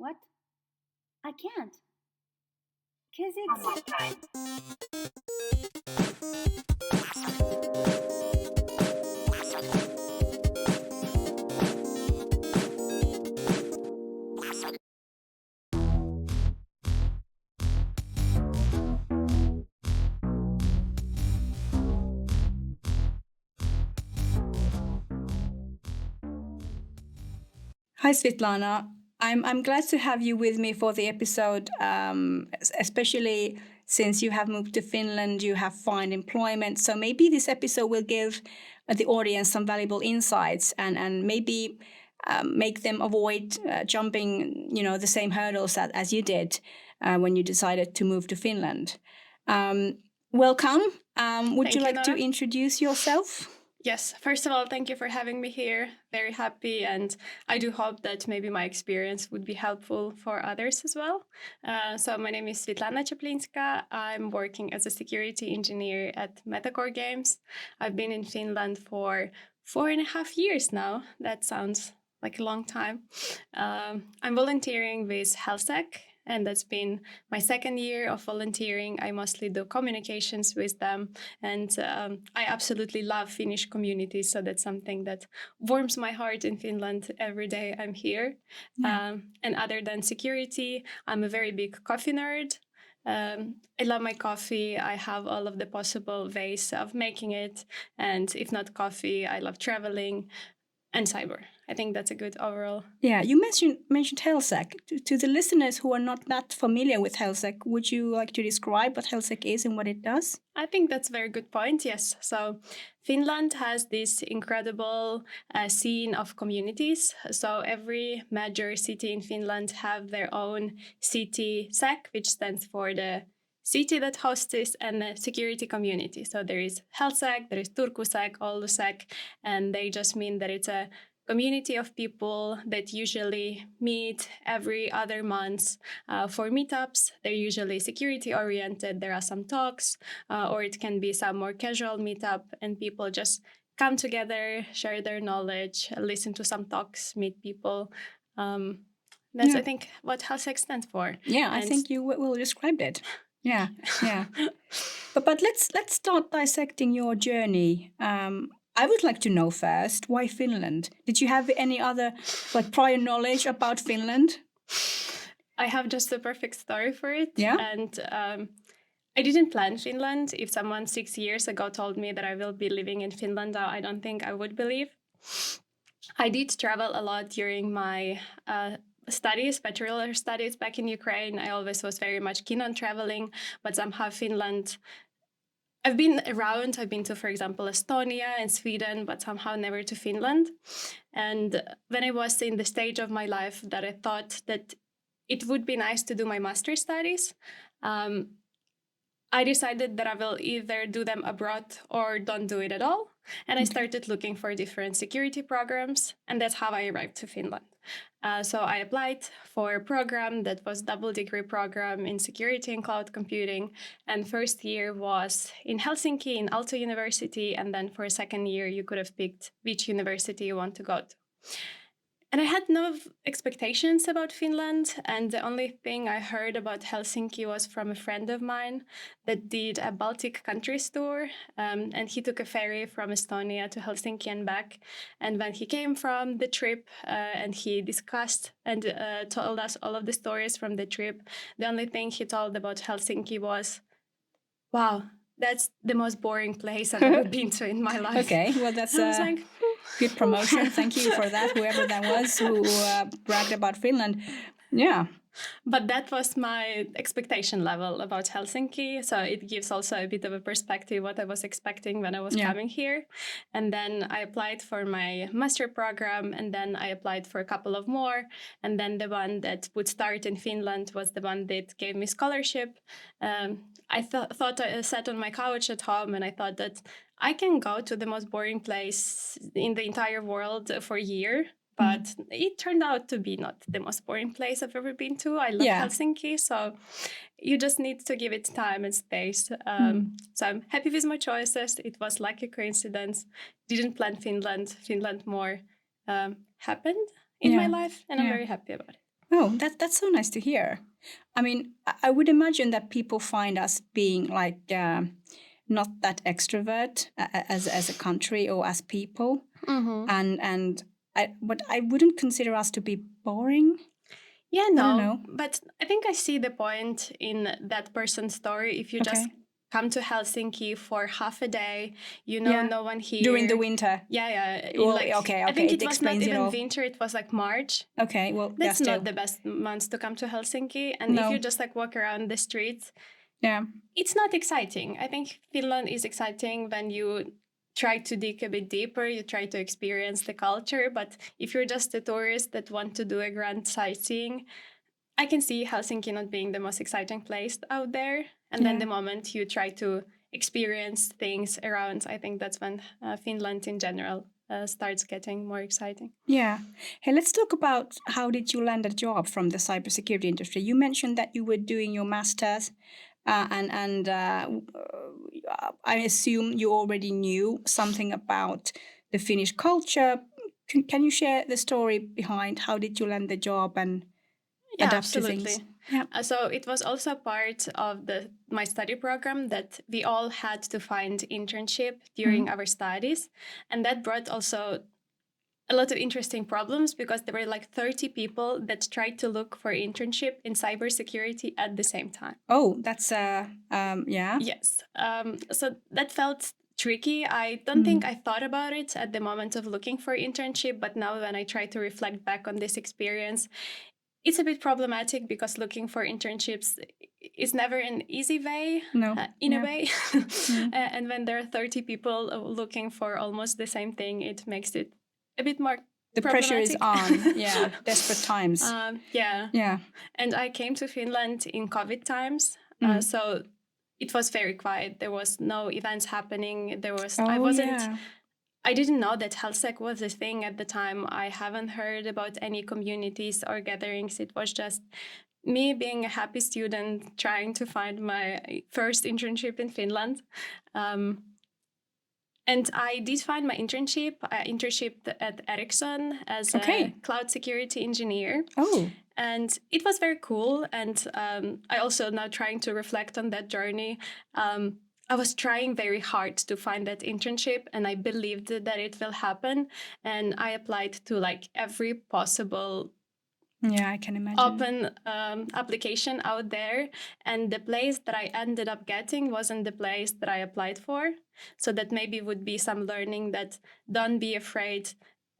What? I can't. Because it's. Hi, Svitlana. I'm glad to have you with me for the episode, especially since you have moved to Finland, you have found employment. So maybe this episode will give the audience some valuable insights and maybe make them avoid jumping, the same hurdles as you did when you decided to move to Finland. Welcome. Would Thank you you, like to Noora. introduce yourself? Yes, first of all, thank you for having me here. Very happy, and I do hope that maybe my experience would be helpful for others as well. So my name is Svitlana Czaplinska. I'm working as a security engineer at Metacore Games. I've been in Finland for 4.5 years now. That sounds like a long time. I'm volunteering with HealthSec, and that's been my second year of volunteering. I mostly do communications with them, and I absolutely love Finnish communities. So that's something that warms my heart in Finland every day I'm here. Yeah. And other than security, I'm a very big coffee nerd. I love my coffee. I have all of the possible ways of making it. And if not coffee, I love traveling and cyber. I think that's a good overall. Yeah, you mentioned HealthSec. To the listeners who are not that familiar with HealthSec, would you like to describe what HealthSec is and what it does? I think that's a very good point. Yes. So Finland has this incredible scene of communities. So every major city in Finland have their own city SEC, which stands for the city that hosts this, and the security community. So there is HealthSec, there is TurkuSec, OuluSec, and they just mean that it's a community of people that usually meet every other month for meetups. They're usually security oriented. There are some talks, or it can be some more casual meetup, and people just come together, share their knowledge, listen to some talks, meet people. That's, Yeah. I think, what HealthSec stands for. Yeah, I And think you well described it. Yeah, yeah. But let's start dissecting your journey. I would like to know first, why Finland? Did you have any other prior knowledge about Finland? I have just a perfect story for it. Yeah? And I didn't plan Finland. If someone 6 years ago told me that I will be living in Finland, I don't think I would believe. I did travel a lot during my studies, bachelor studies back in Ukraine. I always was very much keen on traveling, but somehow Finland, I've been around. I've been to, for example, Estonia and Sweden, but somehow never to Finland. And when I was in the stage of my life that I thought that it would be nice to do my master's studies, I decided that I will either do them abroad or don't do it at all. And I started looking for different security programs, and that's how I arrived to Finland. So I applied for a program that was double degree program in security and cloud computing. And first year was in Helsinki in Aalto University. And then for a second year, you could have picked which university you want to go to. And I had no expectations about Finland. And the only thing I heard about Helsinki was from a friend of mine that did a Baltic countries tour. And he took a ferry from Estonia to Helsinki and back. And when he came from the trip and he discussed and told us all of the stories from the trip, the only thing he told about Helsinki was, wow, that's the most boring place I've ever been to in my life. Okay, well, that's I was like, good promotion. Thank you for that, whoever that was who bragged about Finland. Yeah. But that was my expectation level about Helsinki. So it gives also a bit of a perspective what I was expecting when I was coming here. And then I applied for my master program, and then I applied for a couple of more. And then the one that would start in Finland was the one that gave me scholarship. I thought I sat on my couch at home and I thought that I can go to the most boring place in the entire world for a year. But it turned out to be not the most boring place I've ever been to. I love Helsinki, so you just need to give it time and space. So I'm happy with my choices. It was like a coincidence. Didn't plan Finland. Finland more happened in my life, and I'm very happy about it. Oh, that's so nice to hear. I mean, I would imagine that people find us being like not that extrovert as a country or as people, Mm-hmm. but I wouldn't consider us to be boring. Yeah, I don't no, know. but I think I see the point in that person's story. If you just Okay. come to Helsinki for half a day, you know, Yeah. no one During the here. winter. Yeah, yeah. Well, Like, okay, I think it it was not explains it even all. winter, it was like March. Okay, well, yeah, That's still. not the best months to come to Helsinki. And if No. you just like walk around the streets, Yeah. it's not exciting. I think Finland is exciting when you try to dig a bit deeper, you try to experience the culture. But if you're just a tourist that want to do a grand sightseeing, I can see Helsinki not being the most exciting place out there. And then Yeah. the moment you try to experience things around, I think that's when Finland in general starts getting more exciting. Yeah. Hey, let's talk about how did you land a job from the cybersecurity industry? You mentioned that you were doing your master's, I assume you already knew something about the Finnish culture. Can you share the story behind how did you land the job and Yeah, adapt to things? absolutely. Yeah. So it was also part of my study program that we all had to find internship during our studies, and that brought also a lot of interesting problems because there were like 30 people that tried to look for internship in cybersecurity at the same time. Oh, that's yeah. Yes. So that felt tricky. I don't think I thought about it at the moment of looking for internship, but now when I try to reflect back on this experience, it's a bit problematic because looking for internships is never an easy way, No. in Yeah. a way. And when there are 30 people looking for almost the same thing, it makes it a bit more The pressure is problematic. on. Yeah. Desperate times. Yeah. Yeah. And I came to Finland in COVID times. So it was very quiet. There was no events happening. Oh, yeah. I didn't know that HealthSec was a thing at the time. I haven't heard about any communities or gatherings. It was just me being a happy student trying to find my first internship in Finland. And I did find my internship. I internshiped at Ericsson as a cloud security engineer. Oh. And it was very cool. And I also now trying to reflect on that journey. I was trying very hard to find that internship and I believed that it will happen. And I applied to like every possible I can imagine. open application out there. And the place that I ended up getting wasn't the place that I applied for. So that maybe would be some learning that don't be afraid.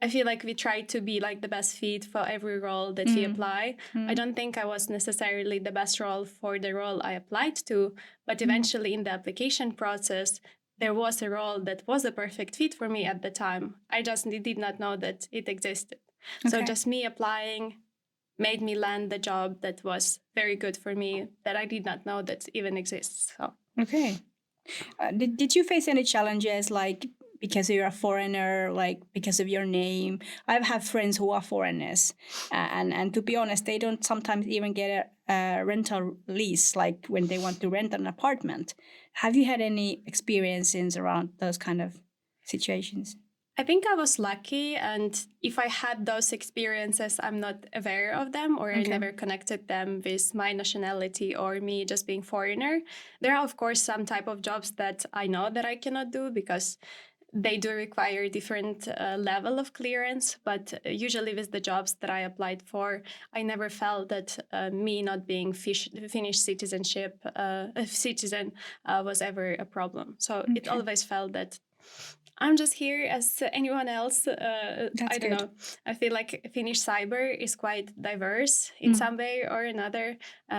I feel like we try to be like the best fit for every role that we apply. I don't think I was necessarily the best role for the role I applied to, but eventually in the application process, there was a role that was a perfect fit for me at the time. I just did not know that it existed. So just me applying made me land the job that was very good for me that I did not know that even exists. So. Okay. Did you face any challenges like because you're a foreigner, like because of your name? I've had friends who are foreigners, and to be honest, they don't sometimes even get a rental lease, like when they want to rent an apartment. Have you had any experiences around those kind of situations? I think I was lucky, and if I had those experiences, I'm not aware of them or I never connected them with my nationality or me just being foreigner. There are, of course, some type of jobs that I know that I cannot do because they do require different level of clearance, but usually with the jobs that I applied for, I never felt that me not being Finnish citizenship citizen was ever a problem. So it always felt that I'm just here as anyone else. I don't know. I feel like Finnish cyber is quite diverse in some way or another.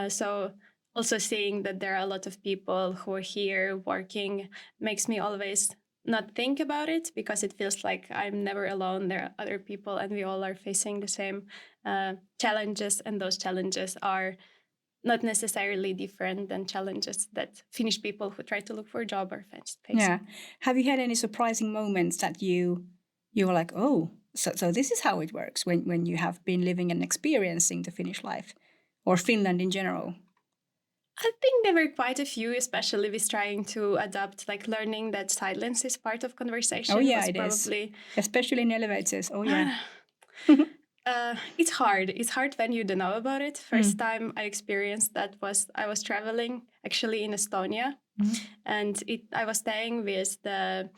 So also seeing that there are a lot of people who are here working makes me always not think about it because it feels like I'm never alone. There are other people and we all are facing the same challenges, and those challenges are not necessarily different than challenges that Finnish people who try to look for a job are facing. Yeah. Have you had any surprising moments that you were like, oh, so this is how it works when you have been living and experiencing the Finnish life or Finland in general? I think there were quite a few, especially with trying to adapt, like learning that silence is part of conversation. Oh yeah, was it probably is. Especially in elevators. Oh yeah. It's hard. It's hard when you don't know about it. First time I experienced that was I was traveling actually in Estonia, and I was staying with the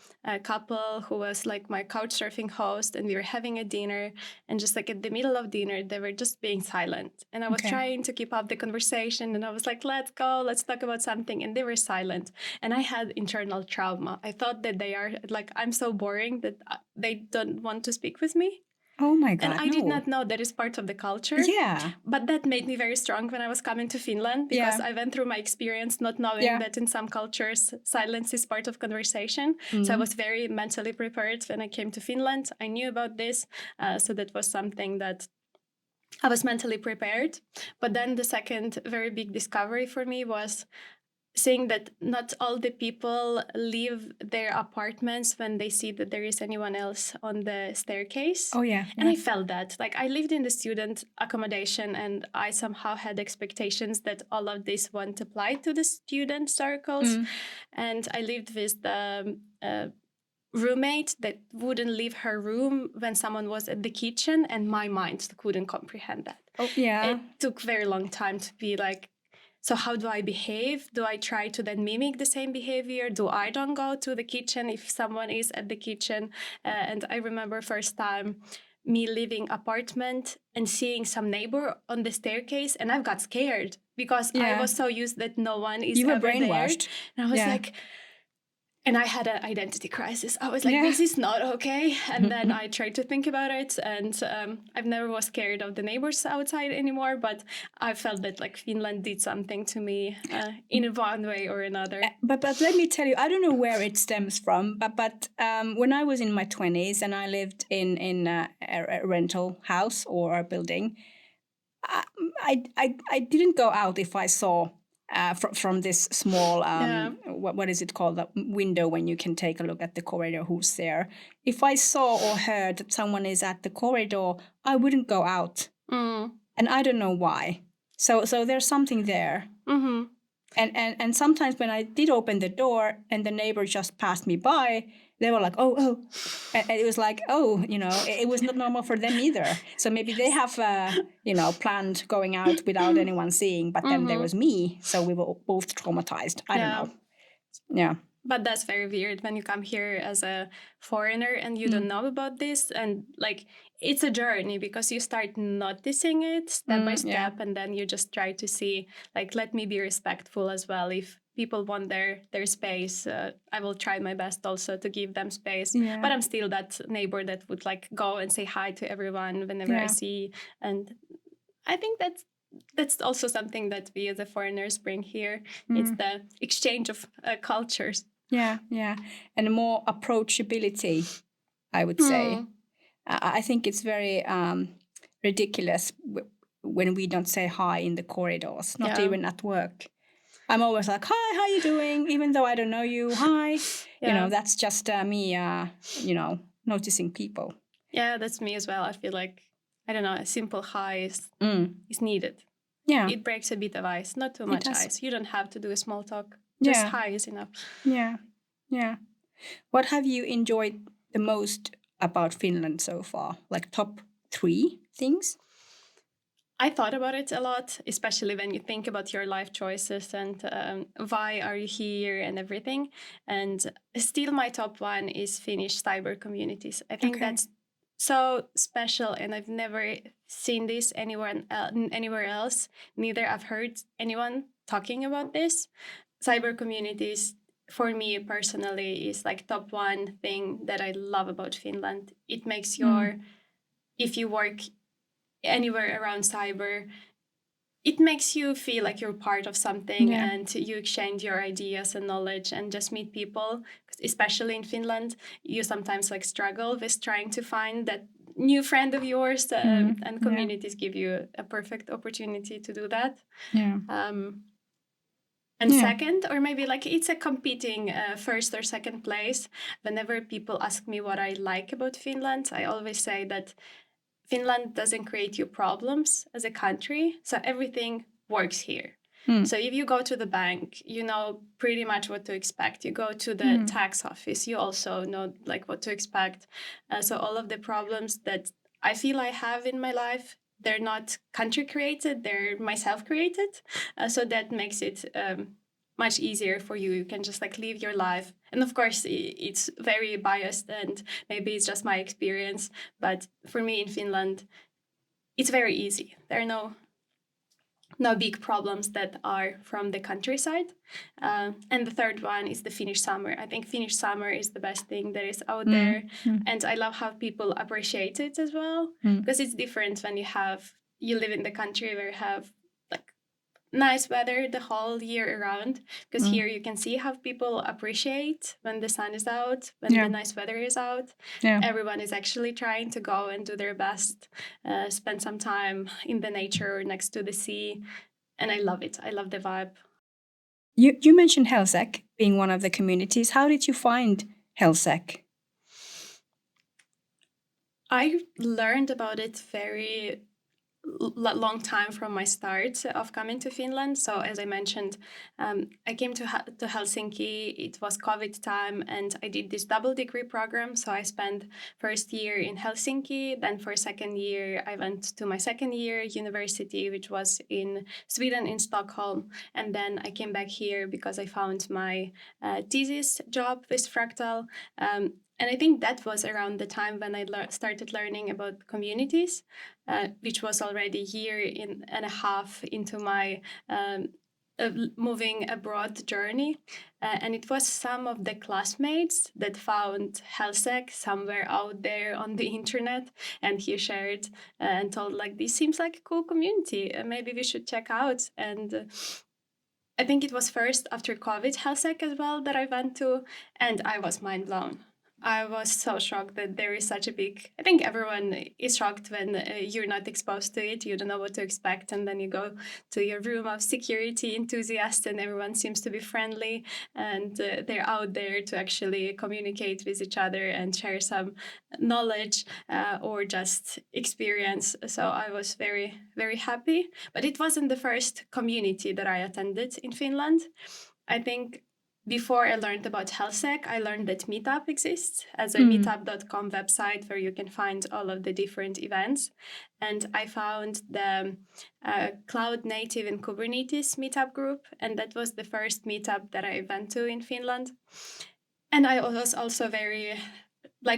couple who was like my couch surfing host, and we were having a dinner, and just like at the middle of dinner they were just being silent, and I was trying to keep up the conversation, and I was like, let's go, let's talk about something, and they were silent, and I had internal trauma. I thought that they are like, I'm so boring that they don't want to speak with me. Oh my God. And I did not know that is part of the culture. Yeah. But that made me very strong when I was coming to Finland, because I went through my experience not knowing that in some cultures, silence is part of conversation. So I was very mentally prepared when I came to Finland. I knew about this. So that was something that I was mentally prepared. But then the second very big discovery for me was saying that not all the people leave their apartments when they see that there is anyone else on the staircase. Oh, yeah. And I felt that. Like, I lived in the student accommodation, and I somehow had expectations that all of this won't apply to the student circles. And I lived with the roommate that wouldn't leave her room when someone was at the kitchen, and my mind couldn't comprehend that. Oh, yeah. It took very long time to be like, so how do I behave? Do I try to then mimic the same behavior? Do I don't go to the kitchen if someone is at the kitchen? And I remember first time me leaving apartment and seeing some neighbor on the staircase, and I got scared because I was so used that no one is you were ever brainwashed. there. And I was like, and I had an identity crisis. I was like, this is not okay. And then I tried to think about it. And I've never was scared of the neighbors outside anymore. But I felt that like Finland did something to me in one way or another. But let me tell you, I don't know where it stems from. But when I was in my 20s and I lived in a rental house or a building, I didn't go out if I saw from this small, what is it called, that window when you can take a look at the corridor, who's there. If I saw or heard that someone is at the corridor, I wouldn't go out. And I don't know why. So there's something there. And sometimes when I did open the door and the neighbor just passed me by, they were like, oh. And it was like, oh, it was not normal for them either. So maybe they have, planned going out without anyone seeing. But then there was me. So we were both traumatized. I don't know. Yeah. But that's very weird when you come here as a foreigner and you don't know about this. And like, it's a journey because you start noticing it step by step. And then you just try to see, like, let me be respectful as well. If people want their space, I will try my best also to give them space. But I'm still that neighbor that would like go and say hi to everyone whenever I see. And I think that's also something that we as a foreigners bring here. It's the exchange of cultures. Yeah. And more approachability, I would say. I think it's very ridiculous when we don't say hi in the corridors, not even at work. I'm always like, hi, how you doing? Even though I don't know you, hi. That's just me, noticing people. Yeah, that's me as well. I feel like, I don't know, a simple hi is needed. Yeah. It breaks a bit of ice, not too much ice. You don't have to do a small talk. Just hi is enough. Yeah. What have you enjoyed the most about Finland so far? Like top 3 things? I thought about it a lot, especially when you think about your life choices and why are you here and everything. And still my top 1 is Finnish cyber communities. I think that's so special, and I've never seen this anywhere else. Neither I've heard anyone talking about this. Cyber communities, for me personally, is like top 1 thing that I love about Finland. It makes if you work anywhere around cyber, it makes you feel like you're part of something and you exchange your ideas and knowledge and just meet people. Especially in Finland, you sometimes like struggle with trying to find that new friend of yours, and communities give you a perfect opportunity to do that. And second, or maybe like it's a competing first or second place. Whenever people ask me what I like about Finland, I always say that Finland doesn't create you problems as a country, so everything works here. So if you go to the bank, you know pretty much what to expect. You go to the tax office, you also know like what to expect. So all of the problems that I feel I have in my life, they're not country created, they're myself created. So that makes it much easier for you. You can just like live your life. And of course, it's very biased and maybe it's just my experience. But for me in Finland, it's very easy. There are no big problems that are from the countryside. And the third one is the Finnish summer. I think Finnish summer is the best thing that is out there. And I love how people appreciate it as well, because it's different when you live in the country where you have like nice weather the whole year around, because here you can see how people appreciate when the sun is out, when the nice weather is out. Everyone is actually trying to go and do their best, spend some time in the nature next to the sea, and I love it. I love the vibe. You mentioned Helsinki being one of the communities. How did you find Helsinki? I learned about it very long time from my start of coming to Finland. So as I mentioned, I came to Helsinki. It was COVID time, and I did this double degree program. So I spent first year in Helsinki. Then for second year, I went to my second year university, which was in Sweden, in Stockholm. And then I came back here because I found my thesis job with Fractal. And I think that was around the time when I started learning about communities, which was already a year and a half into my moving abroad journey. And it was some of the classmates that found Helsinki somewhere out there on the internet. And he shared and told like, this seems like a cool community. Maybe we should check out. And I think it was first after COVID Helsinki as well that I went to, and I was mind blown. I was so shocked that there is such a big. I think everyone is shocked when you're not exposed to it. You don't know what to expect, and then you go to your room of security enthusiasts, and everyone seems to be friendly, and they're out there to actually communicate with each other and share some knowledge or just experience. So I was very, very happy. But it wasn't the first community that I attended in Finland. I think before I learned about Helsinki, I learned that Meetup exists as a meetup.com website where you can find all of the different events. And I found the Cloud Native and Kubernetes meetup group. And that was the first meetup that I went to in Finland. And I was also very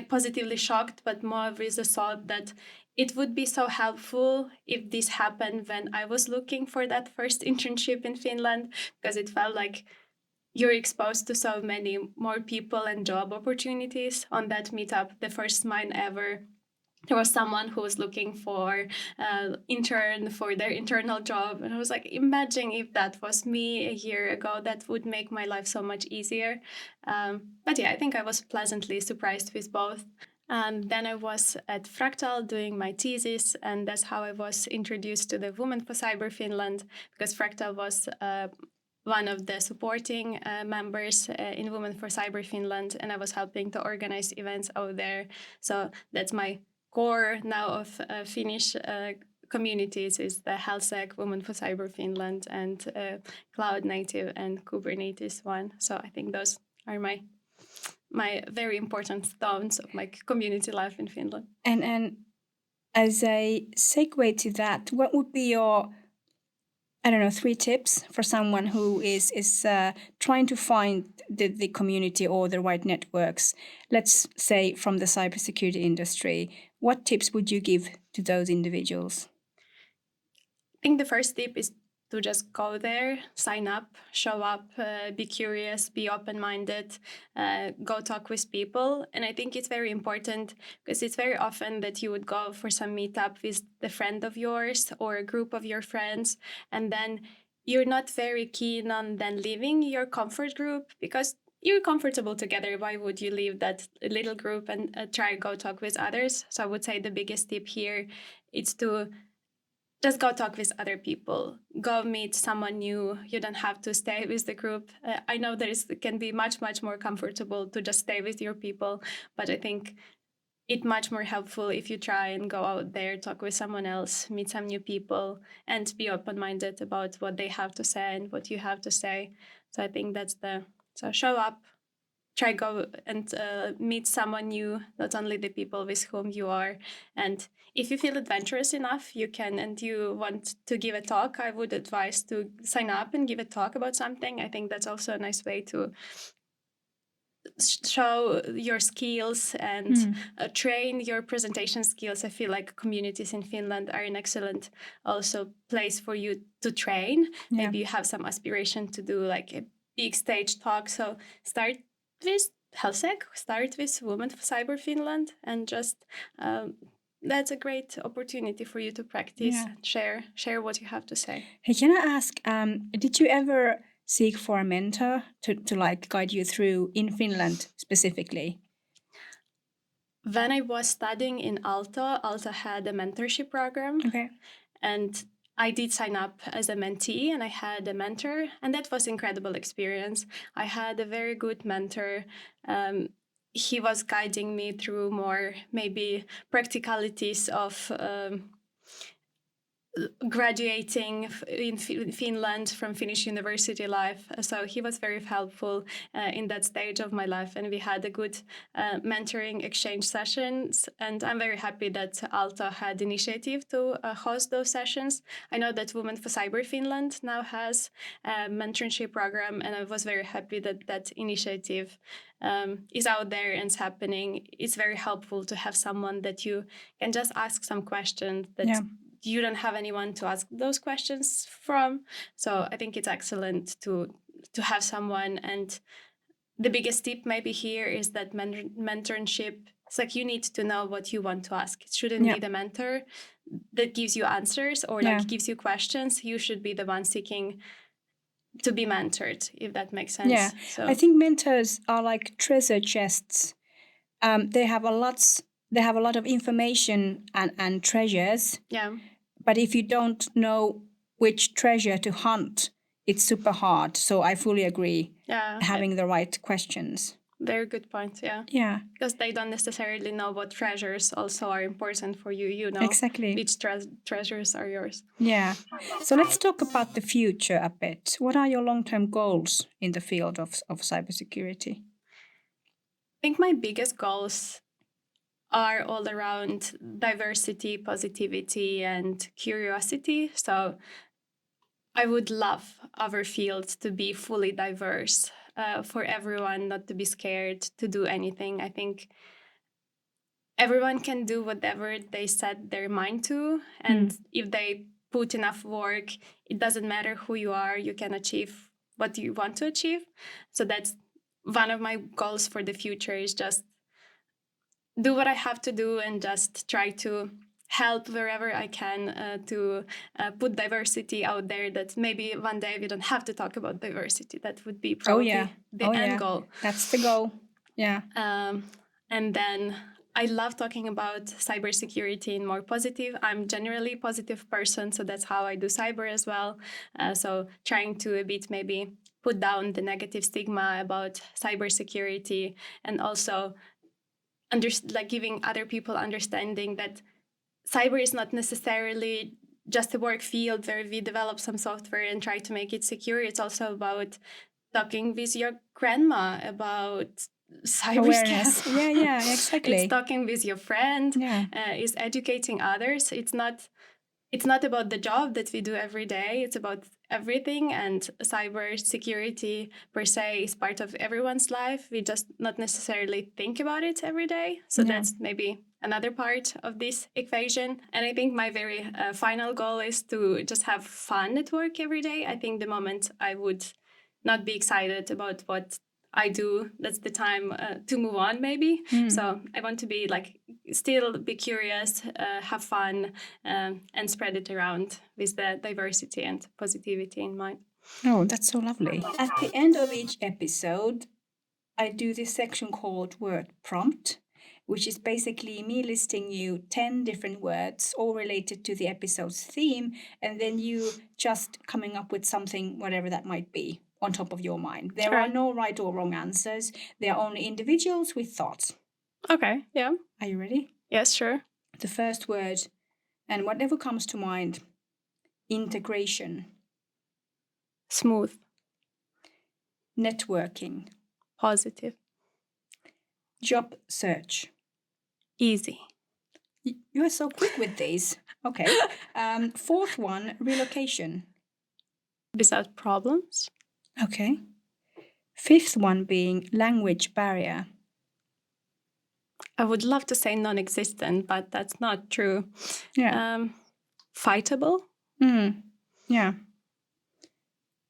positively shocked, but more with the thought that it would be so helpful if this happened when I was looking for that first internship in Finland, because it felt like you're exposed to so many more people and job opportunities on that meetup. The first mine ever, there was someone who was looking for intern for their internal job, and I was like, imagine if that was me a year ago. That would make my life so much easier. But yeah, I think I was pleasantly surprised with both. And then I was at Fractal doing my thesis, and that's how I was introduced to the Women for Cyber Finland, because Fractal was one of the supporting members in Women for Cyber Finland, and I was helping to organize events out there. So that's my core now of Finnish communities is the Helsinki, Women for Cyber Finland, and Cloud Native and Kubernetes one. So I think those are my very important stones of my community life in Finland. And as a segue to that, what would be your 3 tips for someone who is trying to find the community or the right networks, let's say from the cybersecurity industry? What tips would you give to those individuals? I think the first tip is to just go there, sign up, show up, be curious, be open-minded, go talk with people. And I think it's very important because it's very often that you would go for some meetup with the friend of yours or a group of your friends, and then you're not very keen on then leaving your comfort group because you're comfortable together. Why would you leave that little group and try go talk with others? So I would say the biggest tip here is to just go talk with other people. Go meet someone new. You don't have to stay with the group. I know it can be much, much more comfortable to just stay with your people, but I think it's much more helpful if you try and go out there, talk with someone else, meet some new people, and be open-minded about what they have to say and what you have to say. So I think so show up, try go and meet someone new, not only the people with whom you are. And if you feel adventurous enough, you can, and you want to give a talk, I would advise to sign up and give a talk about something. I think that's also a nice way to show your skills and train your presentation skills. I feel like communities in Finland are an excellent also place for you to train. Yeah. Maybe you have some aspiration to do like a big stage talk. So start with HealthSec, start with Women for Cyber Finland, and just that's a great opportunity for you to practice, share what you have to say. Hey, can I ask, did you ever seek for a mentor to like guide you through in Finland specifically? When I was studying in Aalto had a mentorship program. Okay. And I did sign up as a mentee, and I had a mentor, and that was incredible experience. I had a very good mentor. He was guiding me through more maybe practicalities of graduating in Finland from Finnish university life. So he was very helpful in that stage of my life, and we had a good mentoring exchange sessions. And I'm very happy that Aalto had initiative to host those sessions. I know that Women for Cyber Finland now has a mentorship program, and I was very happy that that initiative is out there and it's happening. It's very helpful to have someone that you can just ask some questions that you don't have anyone to ask those questions from. So I think it's excellent to have someone. And the biggest tip maybe here is that mentorship, it's like you need to know what you want to ask. It shouldn't need a mentor that gives you answers or like gives you questions. You should be the one seeking to be mentored, if that makes sense. Yeah, so I think mentors are like treasure chests. They have a lot of information and treasures. Yeah. But if you don't know which treasure to hunt, it's super hard. So I fully agree. Yeah. Having the right questions. Very good point. Yeah. Yeah. Because they don't necessarily know what treasures also are important for you. You know exactly which treasures are yours. Yeah. So let's talk about the future a bit. What are your long-term goals in the field of cybersecurity? I think my biggest goals are all around diversity, positivity, and curiosity. So I would love our field to be fully diverse, for everyone not to be scared to do anything. I think everyone can do whatever they set their mind to. And if they put enough work, it doesn't matter who you are, you can achieve what you want to achieve. So that's one of my goals for the future, is just do what I have to do and just try to help wherever I can to put diversity out there, that maybe one day we don't have to talk about diversity. That would be probably the end goal. That's the goal. Yeah. And then I love talking about cybersecurity in more positive. I'm generally a positive person, so that's how I do cyber as well. So trying to a bit maybe put down the negative stigma about cybersecurity, and also giving other people understanding that cyber is not necessarily just a work field where we develop some software and try to make it secure. It's also about talking with your grandma about cyber awareness. Yeah, exactly. It's talking with your friend. Yeah. It's educating others. It's not about the job that we do every day. It's about everything, and cyber security per se is part of everyone's life. We just not necessarily think about it every day. So that's maybe another part of this equation. And I think my very final goal is to just have fun at work every day. I think the moment I would not be excited about what I do, that's the time to move on, maybe. So I want to be still be curious, have fun, and spread it around with the diversity and positivity in mind. Oh, that's so lovely. At the end of each episode, I do this section called Word Prompt, which is basically me listing you 10 different words, all related to the episode's theme, and then you just coming up with something, whatever that might be, on top of your mind. There are no right or wrong answers. They are only individuals with thoughts. Okay, yeah. Are you ready? Yes, sure. The first word, and whatever comes to mind: integration. Smooth. Networking. Positive. Job search. Easy. You are so quick with these. Okay. Fourth one, relocation. Without problems. Okay. Fifth one being language barrier. I would love to say non-existent, but that's not true. Yeah. Fightable. Yeah.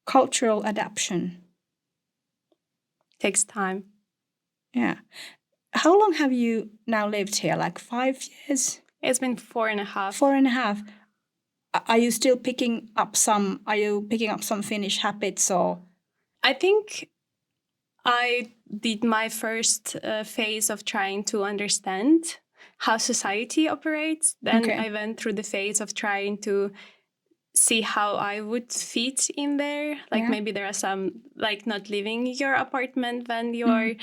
Cultural adaptation. Takes time. Yeah. How long have you now lived here? Like 5 years? It's been 4.5. 4.5. Are you still picking up some? Are you picking up some Finnish habits or? I think I did my first phase of trying to understand how society operates. Then Okay. I went through the phase of trying to see how I would fit in there. Like Yeah. maybe there are some, like not leaving your apartment when your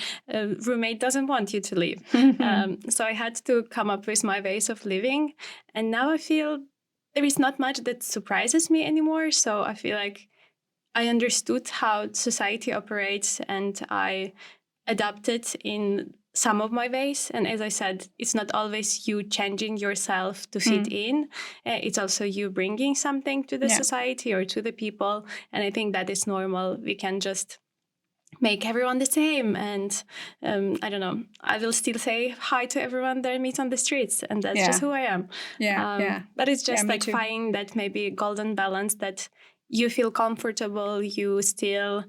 roommate doesn't want you to leave. So I had to come up with my ways of living. And now I feel there is not much that surprises me anymore. So I feel like I understood how society operates and I adapted in some of my ways. And as I said, it's not always you changing yourself to fit in. It's also you bringing something to the society or to the people. And I think that is normal. We can just make everyone the same. And I don't know, I will still say hi to everyone that I meet on the streets. And that's just who I am. But it's just like finding that maybe golden balance that you feel comfortable, you still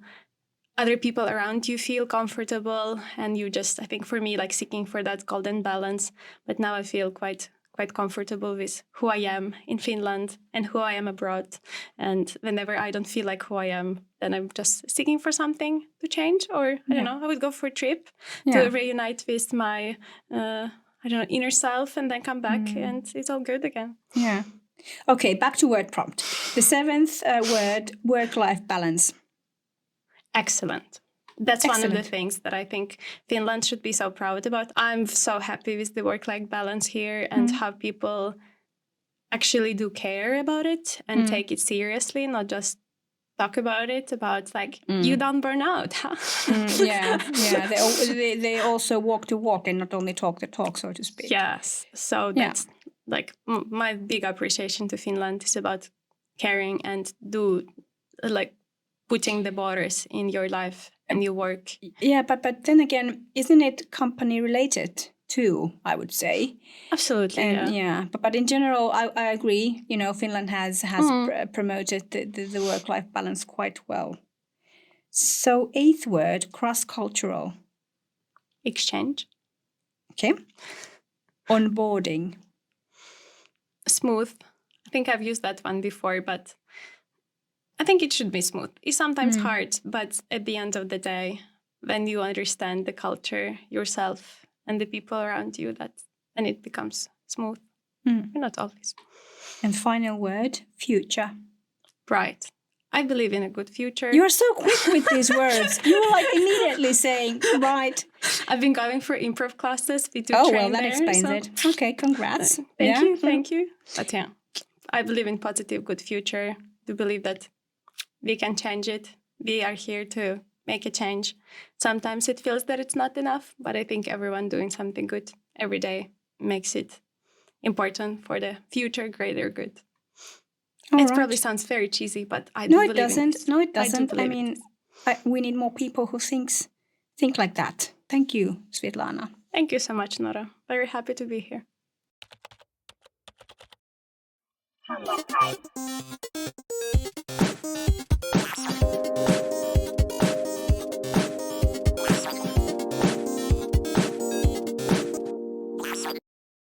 other people around you feel comfortable, and you just, I think for me, like seeking for that golden balance. But now I feel quite comfortable with who I am in Finland and who I am abroad. And whenever I don't feel like who I am, then I'm just seeking for something to change, or I don't know, I would go for a trip to reunite with my I don't know, inner self, and then come back and it's all good again. Yeah. Okay, back to word prompt. The seventh word, work-life balance. Excellent. That's one of the things that I think Finland should be so proud about. I'm so happy with the work-life balance here and how people actually do care about it and take it seriously, not just talk about it, about like, you don't burn out. Yeah. They also walk the walk and not only talk the talk, so to speak. Yes. So that's like my big appreciation to Finland is about caring and putting the borders in your life and your work. Yeah, but then again, isn't it company related too, I would say? Absolutely, and but in general, I agree. You know, Finland has promoted the work-life balance quite well. So eighth word, cross-cultural. Exchange. Okay. Onboarding. Smooth. I think I've used that one before, but I think it should be smooth. It's sometimes hard, but at the end of the day, when you understand the culture, yourself, and the people around you, then it becomes smooth. Not always. And final word, future. Bright. I believe in a good future. You're so quick with these words. You were like immediately saying, right. I've been going for improv classes. We do well, that explains it. Okay, congrats. Thank you. But yeah, I believe in positive, good future. Do believe that we can change it. We are here to make a change. Sometimes it feels that it's not enough, but I think everyone doing something good every day makes it important for the future greater good. Probably sounds very cheesy, but I do believe in it. No, it doesn't. I mean, we need more people who think like that. Thank you, Svitlana. Thank you so much, Noora. Very happy to be here.